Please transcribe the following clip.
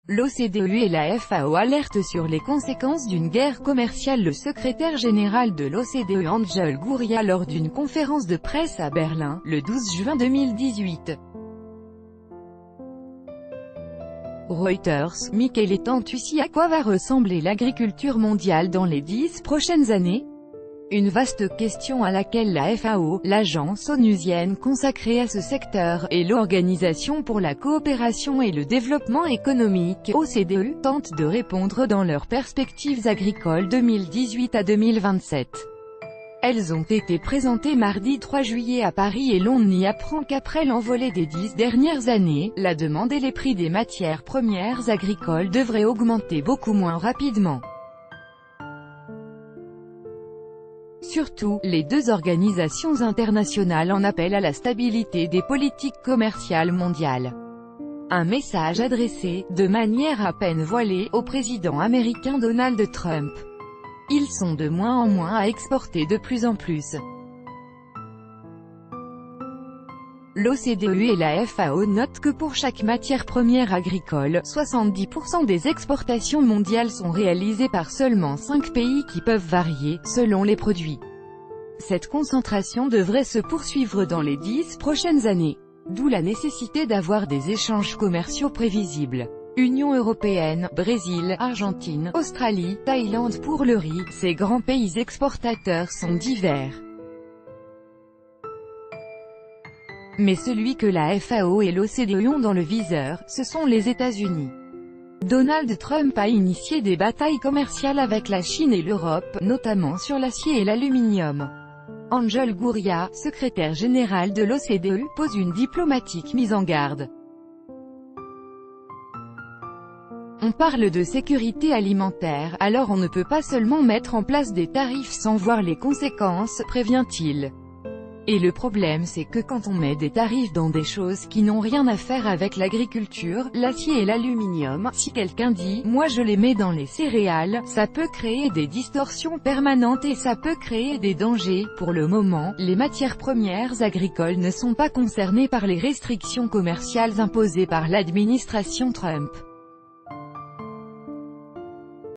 L'OCDE et la FAO alertent sur les conséquences d'une guerre commerciale. Le secrétaire général de l'OCDE Angel Gurría lors d'une conférence de presse à Berlin, le 12 juin 2018. Reuters, Michele Tantucci. À quoi va ressembler l'agriculture mondiale dans les 10 prochaines années? Une vaste question à laquelle la FAO, l'agence onusienne consacrée à ce secteur, et l'Organisation pour la coopération et le développement économique, OCDE, tentent de répondre dans leurs perspectives agricoles 2018 à 2027. Elles ont été présentées mardi 3 juillet à Paris et l'on y apprend qu'après l'envolée des 10 dernières années, la demande et les prix des matières premières agricoles devraient augmenter beaucoup moins rapidement. Surtout, les deux organisations internationales en appellent à la stabilité des politiques commerciales mondiales. Un message adressé, de manière à peine voilée, au président américain Donald Trump. Ils sont de moins en moins à exporter de plus en plus. L'OCDE et la FAO notent que pour chaque matière première agricole, 70% des exportations mondiales sont réalisées par seulement 5 pays qui peuvent varier, selon les produits. Cette concentration devrait se poursuivre dans les 10 prochaines années. D'où la nécessité d'avoir des échanges commerciaux prévisibles. Union européenne, Brésil, Argentine, Australie, Thaïlande. Pour le riz, ces grands pays exportateurs sont divers. Mais celui que la FAO et l'OCDE ont dans le viseur, ce sont les États-Unis. Donald Trump a initié des batailles commerciales avec la Chine et l'Europe, notamment sur l'acier et l'aluminium. Angel Gurría, secrétaire général de l'OCDE, pose une diplomatique mise en garde. On parle de sécurité alimentaire, alors on ne peut pas seulement mettre en place des tarifs sans voir les conséquences, prévient-il. Et le problème c'est que quand on met des tarifs dans des choses qui n'ont rien à faire avec l'agriculture, l'acier et l'aluminium, si quelqu'un dit « moi je les mets dans les céréales », ça peut créer des distorsions permanentes et ça peut créer des dangers. Pour le moment, les matières premières agricoles ne sont pas concernées par les restrictions commerciales imposées par l'administration Trump.